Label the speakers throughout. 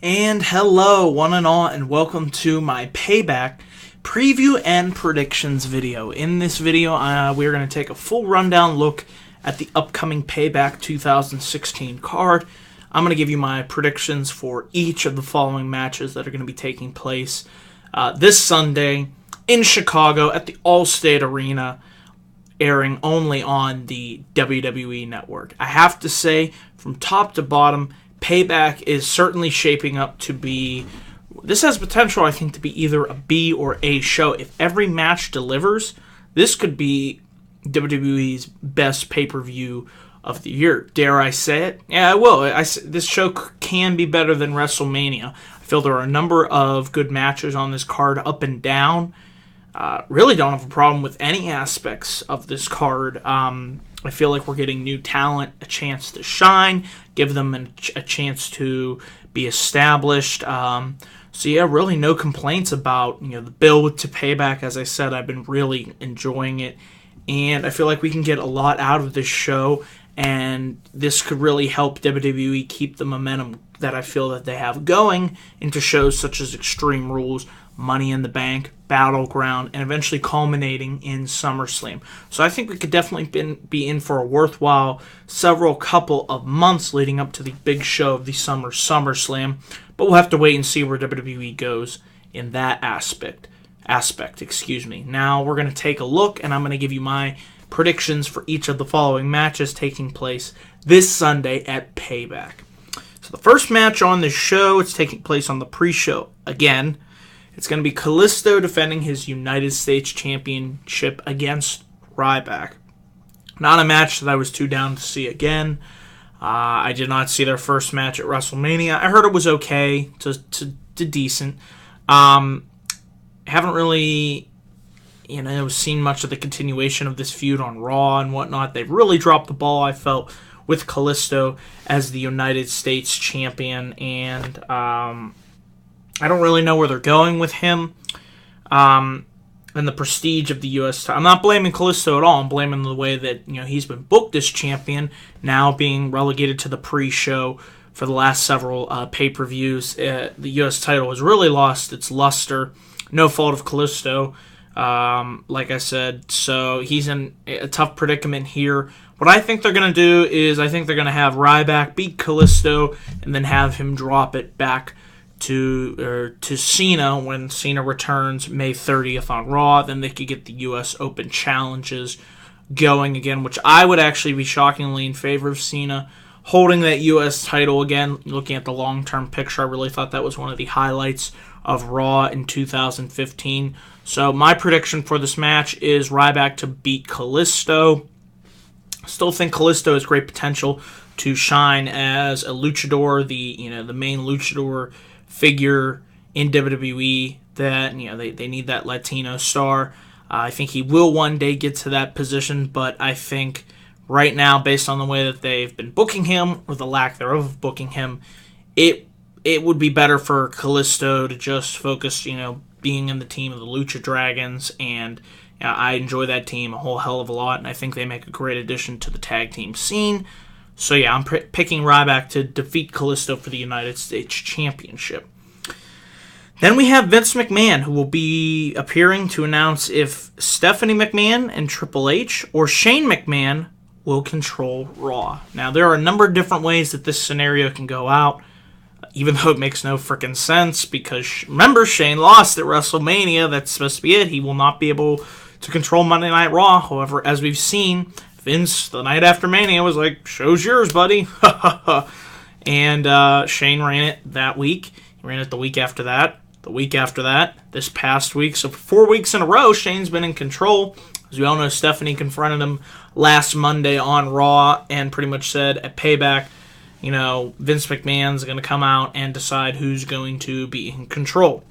Speaker 1: And hello, one and all, and welcome to my Payback preview and predictions video. In this video, we're going to take a full rundown look at the upcoming Payback 2016 card. I'm going to give you my predictions for each of the following matches that are going to be taking place this Sunday in Chicago at the Allstate Arena, airing only on the WWE Network. I have to say, from top to bottom, Payback is certainly shaping up to be... This has potential, I think, to be either a B or A show. If every match delivers, this could be WWE's best pay-per-view of the year. Dare I say it? Yeah, I will. This show can be better than WrestleMania. I feel there are a number of good matches on this card, up and down. Really don't have a problem with any aspects of this card. I feel like we're getting new talent a chance to shine, give them a chance to be established. So yeah, really no complaints about the build to Payback. As I said, I've been really enjoying it, and I feel like we can get a lot out of this show, and this could really help WWE keep the momentum that I feel that they have going into shows such as Extreme Rules, Money in the Bank, Battleground, and eventually culminating in SummerSlam. So I think we could definitely be in for a worthwhile couple of months leading up to the big show of the SummerSlam. But we'll have to wait and see where WWE goes in that aspect. Now we're going to take a look, and I'm going to give you my predictions for each of the following matches taking place this Sunday at Payback. So the first match on the show, it's taking place on the pre-show. Again, it's going to be Kalisto defending his United States Championship against Ryback. Not a match that I was too down to see again. I did not see their first match at WrestleMania. I heard it was okay to decent. Haven't really, seen much of the continuation of this feud on Raw and whatnot. They've really dropped the ball, I felt, with Kalisto as the United States champion, and I don't really know where they're going with him and the prestige of the U.S. I'm not blaming Kalisto at all. I'm blaming the way that he's been booked as champion, now being relegated to the pre-show for the last several pay-per-views. The U.S. title has really lost its luster. No fault of Kalisto, like I said. So he's in a tough predicament here. What I think they're going to do is I think they're going to have Ryback beat Kalisto and then have him drop it back to Cena when Cena returns May 30th on Raw. Then they could get the U.S. Open challenges going again, which I would actually be shockingly in favor of Cena holding that U.S. title again. Looking at the long-term picture, I really thought that was one of the highlights of Raw in 2015. So my prediction for this match is Ryback to beat Kalisto. Still think Kalisto has great potential to shine as a luchador, the main luchador figure in WWE. That they need that Latino star. I think he will one day get to that position, but I think right now, based on the way that they've been booking him, or the lack thereof of booking him, it would be better for Kalisto to just focus, being in the team of the Lucha Dragons, and I enjoy that team a whole hell of a lot, and I think they make a great addition to the tag team scene. So yeah, I'm picking Ryback to defeat Kalisto for the United States Championship. Then we have Vince McMahon, who will be appearing to announce if Stephanie McMahon and Triple H or Shane McMahon will control Raw. Now, there are a number of different ways that this scenario can go out, even though it makes no freaking sense, because remember, Shane lost at WrestleMania. That's supposed to be it. He will not be able to control Monday Night Raw. However, as we've seen, Vince, the night after Mania, was like, show's yours, buddy. And Shane ran it that week. He ran it the week after that, the week after that, this past week. So for 4 weeks in a row, Shane's been in control. As we all know, Stephanie confronted him last Monday on Raw and pretty much said at Payback, Vince McMahon's going to come out and decide who's going to be in control.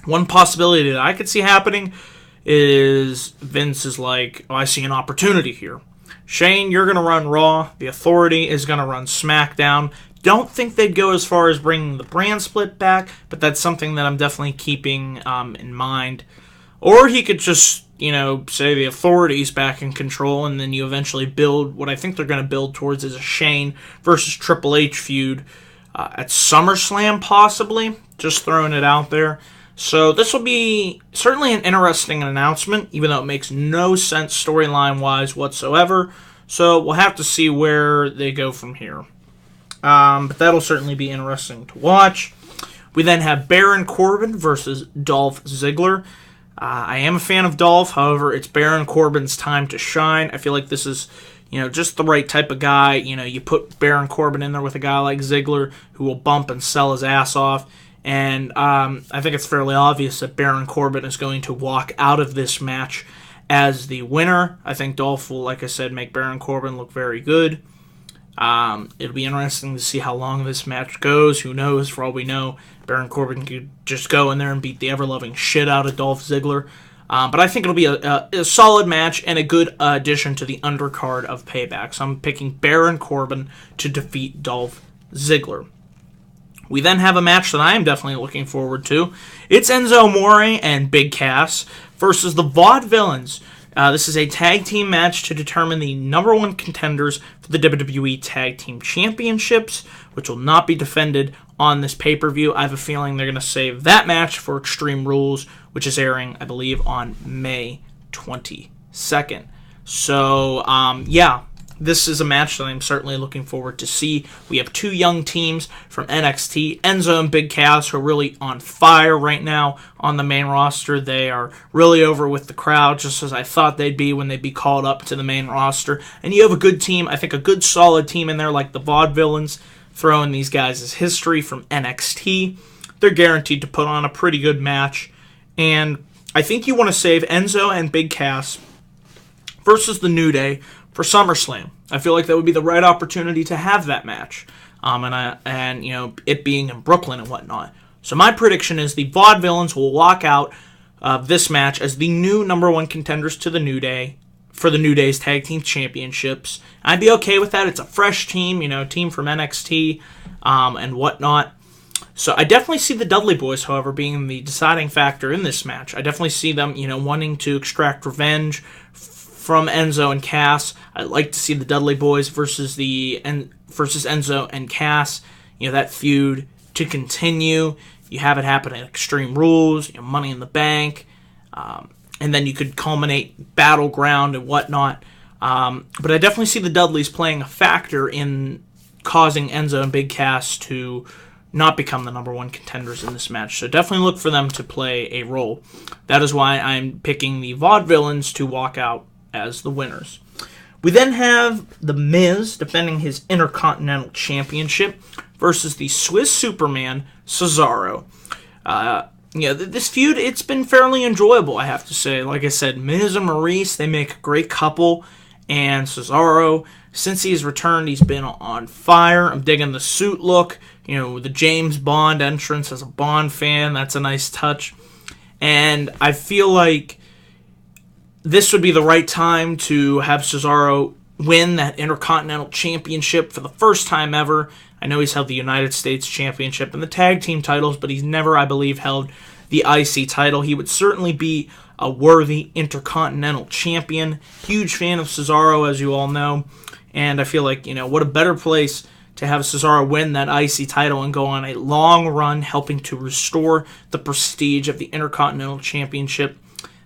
Speaker 1: One possibility that I could see happening is Vince is like, I see an opportunity here. Shane, you're going to run Raw. The Authority is going to run SmackDown. Don't think they'd go as far as bringing the brand split back, but that's something that I'm definitely keeping in mind. Or he could just, say the Authority's back in control, and then you eventually build what I think they're going to build towards is a Shane versus Triple H feud at SummerSlam, possibly. Just throwing it out there. So this will be certainly an interesting announcement, even though it makes no sense storyline-wise whatsoever. So we'll have to see where they go from here. But that'll certainly be interesting to watch. We then have Baron Corbin versus Dolph Ziggler. I am a fan of Dolph, however, it's Baron Corbin's time to shine. I feel like this is, just the right type of guy. You put Baron Corbin in there with a guy like Ziggler who will bump and sell his ass off. And I think it's fairly obvious that Baron Corbin is going to walk out of this match as the winner. I think Dolph will, like I said, make Baron Corbin look very good. It'll be interesting to see how long this match goes. Who knows? For all we know, Baron Corbin could just go in there and beat the ever-loving shit out of Dolph Ziggler. But I think it'll be a solid match and a good addition to the undercard of Payback. So I'm picking Baron Corbin to defeat Dolph Ziggler. We then have a match that I am definitely looking forward to. It's Enzo Amore and Big Cass versus the Vaudevillains. This is a tag team match to determine the number one contenders for the WWE Tag Team Championships, which will not be defended on this pay-per-view. I have a feeling they're going to save that match for Extreme Rules, which is airing, I believe, on May 22nd. So, yeah, this is a match that I'm certainly looking forward to see. We have two young teams from NXT, Enzo and Big Cass, who are really on fire right now on the main roster. They are really over with the crowd, just as I thought they'd be when they'd be called up to the main roster. And you have a good team, I think a good solid team in there like the Vaudevillains, throwing these guys' history from NXT. They're guaranteed to put on a pretty good match. And I think you want to save Enzo and Big Cass versus the New Day for SummerSlam. I feel like that would be the right opportunity to have that match, and it being in Brooklyn and whatnot. So my prediction is the Vaudevillains will walk out of this match as the new number one contenders to the New Day for the New Day's Tag Team Championships. I'd be okay with that. It's a fresh team, team from NXT and whatnot. So I definitely see the Dudley Boys, however, being the deciding factor in this match. I definitely see them, wanting to extract revenge from Enzo and Cass. I'd like to see the Dudley Boys versus Enzo and Cass. That feud to continue. You have it happen at Extreme Rules, Money in the Bank, and then you could culminate Battleground and whatnot. But I definitely see the Dudleys playing a factor in causing Enzo and Big Cass to not become the number one contenders in this match. So definitely look for them to play a role. That is why I'm picking the Vaudevillains to walk out as the winners. We then have The Miz defending his Intercontinental Championship versus the Swiss Superman, Cesaro. This feud, it's been fairly enjoyable, I have to say. Like I said, Miz and Maurice, they make a great couple. And Cesaro, since he's returned, he's been on fire. I'm digging the suit look. The James Bond entrance as a Bond fan, that's a nice touch. And I feel like this would be the right time to have Cesaro win that Intercontinental Championship for the first time ever. I know he's held the United States Championship and the Tag Team titles, but he's never, I believe, held the IC title. He would certainly be a worthy Intercontinental Champion. Huge fan of Cesaro, as you all know. And I feel like, what a better place to have Cesaro win that IC title and go on a long run helping to restore the prestige of the Intercontinental Championship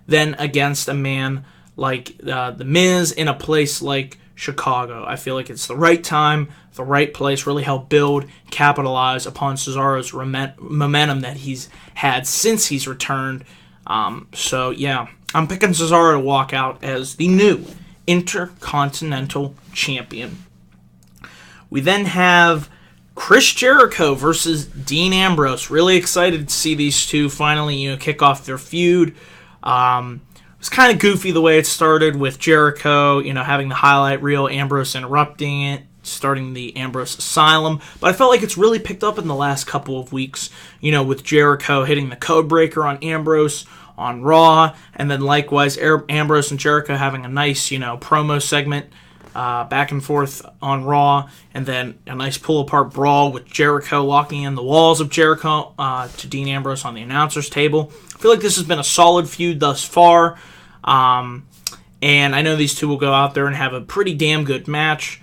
Speaker 1: than against a man like The Miz in a place like Chicago. I feel like it's the right time, the right place, really help build, capitalize upon Cesaro's momentum that he's had since he's returned. So, yeah, I'm picking Cesaro to walk out as the new Intercontinental Champion. We then have Chris Jericho versus Dean Ambrose. Really excited to see these two finally, kick off their feud. It was kind of goofy the way it started with Jericho, having the highlight reel, Ambrose interrupting it, starting the Ambrose Asylum. But I felt like it's really picked up in the last couple of weeks, with Jericho hitting the code breaker on Ambrose on Raw, and then likewise Ambrose and Jericho having a nice, promo segment back and forth on Raw, and then a nice pull-apart brawl with Jericho locking in the walls of Jericho to Dean Ambrose on the announcer's table. I feel like this has been a solid feud thus far, and I know these two will go out there and have a pretty damn good match.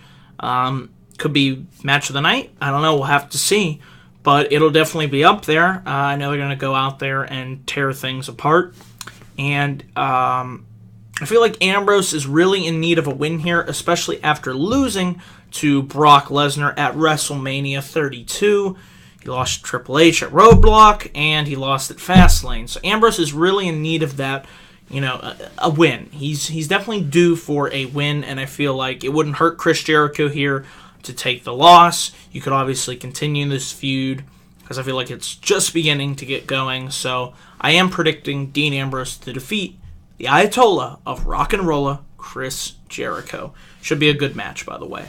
Speaker 1: Could be match of the night. I don't know. We'll have to see. But it'll definitely be up there. I know they're going to go out there and tear things apart. And I feel like Ambrose is really in need of a win here, especially after losing to Brock Lesnar at WrestleMania 32. He lost to Triple H at Roadblock, and he lost at Fastlane. So Ambrose is really in need of that, a win. He's definitely due for a win, and I feel like it wouldn't hurt Chris Jericho here to take the loss. You could obviously continue this feud, because I feel like it's just beginning to get going. So I am predicting Dean Ambrose to defeat the Ayatollah of Rock and Rolla, Chris Jericho. Should be a good match, by the way.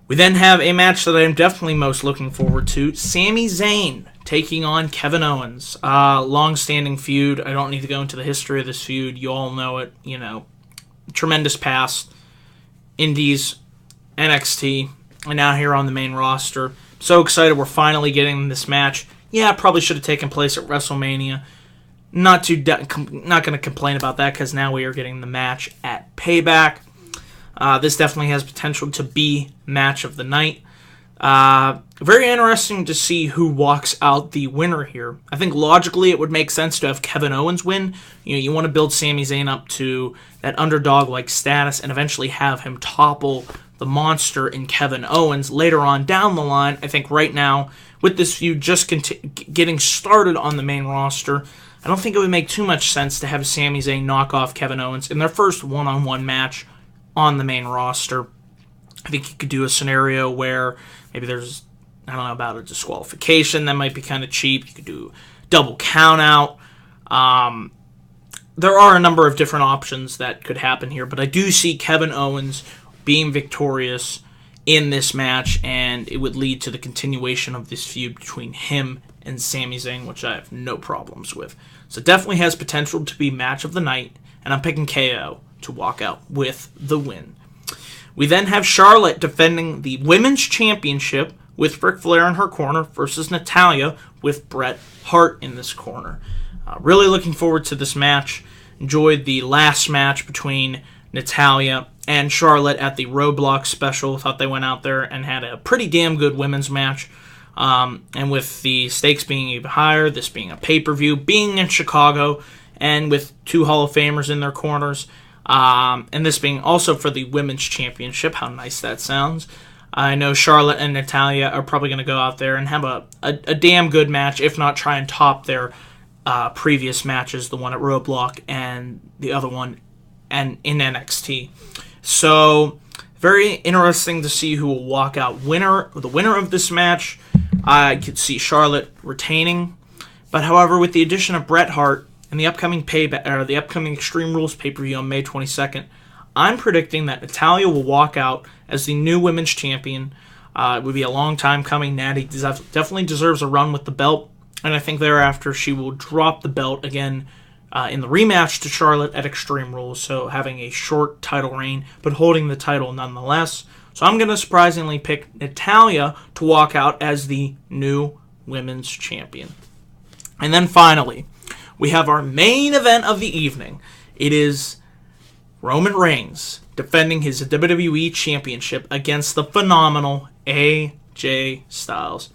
Speaker 1: We then have a match that I am definitely most looking forward to. Sami Zayn taking on Kevin Owens. Long-standing feud. I don't need to go into the history of this feud. You all know it. Tremendous past. Indies, NXT, and now here on the main roster. So excited we're finally getting this match. Yeah, it probably should have taken place at WrestleMania. Not going to complain about that, because now we are getting the match at Payback. This definitely has potential to be match of the night. Very interesting to see who walks out the winner here. I think logically it would make sense to have Kevin Owens win. You want to build Sami Zayn up to that underdog-like status and eventually have him topple the monster in Kevin Owens later on down the line. I think right now, with this feud just getting started on the main roster, I don't think it would make too much sense to have Sami Zayn knock off Kevin Owens in their first one-on-one match on the main roster. I think you could do a scenario where maybe there's, I don't know, about a disqualification. That might be kind of cheap. You could do double count out. There are a number of different options that could happen here, but I do see Kevin Owens being victorious in this match, and it would lead to the continuation of this feud between him and Sami Zayn, which I have no problems with. So it definitely has potential to be match of the night, and I'm picking KO to walk out with the win. We then have Charlotte defending the Women's Championship with Ric Flair in her corner versus Natalya with Bret Hart in this corner. Really looking forward to this match. Enjoyed the last match between Natalya and Charlotte at the Roadblock special. Thought they went out there and had a pretty damn good women's match. And with the stakes being even higher, this being a pay-per-view, being in Chicago, and with two Hall of Famers in their corners, and this being also for the Women's Championship, how nice that sounds. I know Charlotte and Natalya are probably going to go out there and have a damn good match, if not try and top their previous matches, the one at Roadblock and the other one and in NXT. So, very interesting to see who will walk out the winner of this match. I could see Charlotte retaining, but however, with the addition of Bret Hart and the upcoming the upcoming Extreme Rules pay-per-view on May 22nd, I'm predicting that Natalya will walk out as the new women's champion. It would be a long time coming. Natty definitely deserves a run with the belt, and I think thereafter she will drop the belt again in the rematch to Charlotte at Extreme Rules, so having a short title reign, but holding the title nonetheless. So I'm going to surprisingly pick Natalya to walk out as the new women's champion. And then finally, we have our main event of the evening. It is Roman Reigns defending his WWE Championship against the phenomenal AJ Styles.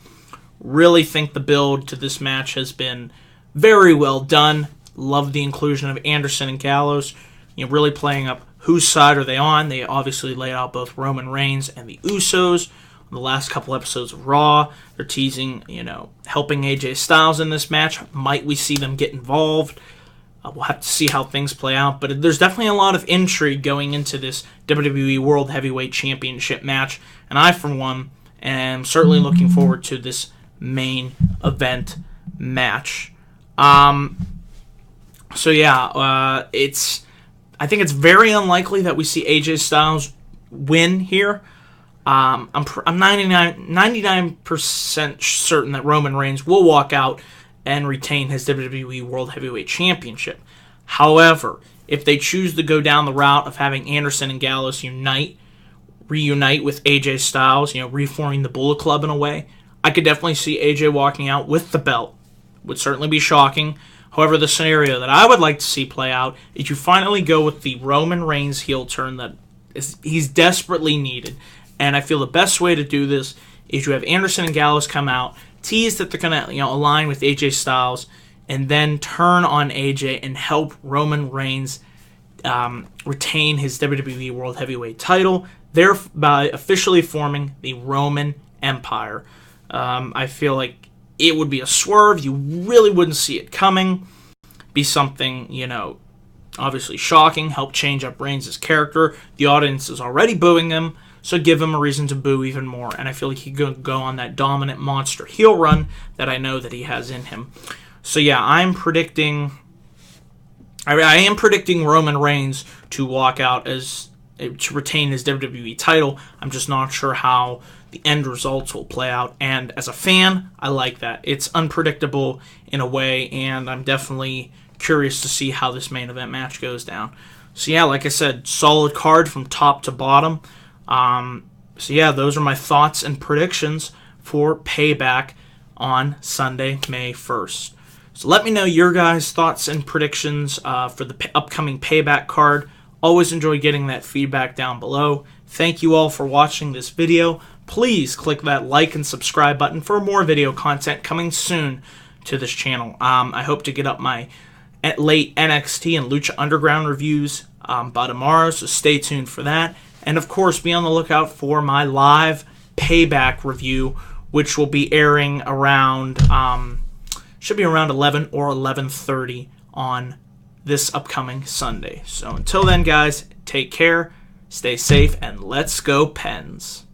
Speaker 1: Really think the build to this match has been very well done. Love the inclusion of Anderson and Gallows. Really playing up whose side are they on. They obviously laid out both Roman Reigns and the Usos on the last couple episodes of Raw. They're teasing, helping AJ Styles in this match. Might we see them get involved? We'll have to see how things play out, but there's definitely a lot of intrigue going into this WWE World Heavyweight Championship match, and I, for one, am certainly looking forward to this main event match. I think it's very unlikely that we see AJ Styles win here. I'm 99% certain that Roman Reigns will walk out and retain his WWE World Heavyweight Championship. However, if they choose to go down the route of having Anderson and Gallows reunite with AJ Styles, reforming the Bullet Club in a way, I could definitely see AJ walking out with the belt. Would certainly be shocking. However, the scenario that I would like to see play out is you finally go with the Roman Reigns heel turn that he's desperately needed. And I feel the best way to do this is you have Anderson and Gallows come out, tease that they're going to align with AJ Styles, and then turn on AJ and help Roman Reigns retain his WWE World Heavyweight title, thereby officially forming the Roman Empire. I feel like it would be a swerve. You really wouldn't see it coming. Be something, obviously shocking, help change up Reigns' character. The audience is already booing him, so give him a reason to boo even more. And I feel like he could go on that dominant monster heel run that I know that he has in him. So yeah, I am predicting Roman Reigns to walk out to retain his WWE title. I'm just not sure how the end results will play out. And as a fan, I like that. It's unpredictable in a way, and I'm definitely curious to see how this main event match goes down. So yeah, like I said, solid card from top to bottom. So yeah, those are my thoughts and predictions for Payback on Sunday, May 1st. So let me know your guys' thoughts and predictions for the upcoming Payback card. Always enjoy getting that feedback down below. Thank you all for watching this video. Please click that like and subscribe button for more video content coming soon to this channel. I hope to get up my late NXT and Lucha Underground reviews by tomorrow, so stay tuned for that. And of course, be on the lookout for my live Payback review, which will be airing around, should be around 11 or 11:30 on this upcoming Sunday. So until then, guys, take care, stay safe, and let's go Pens.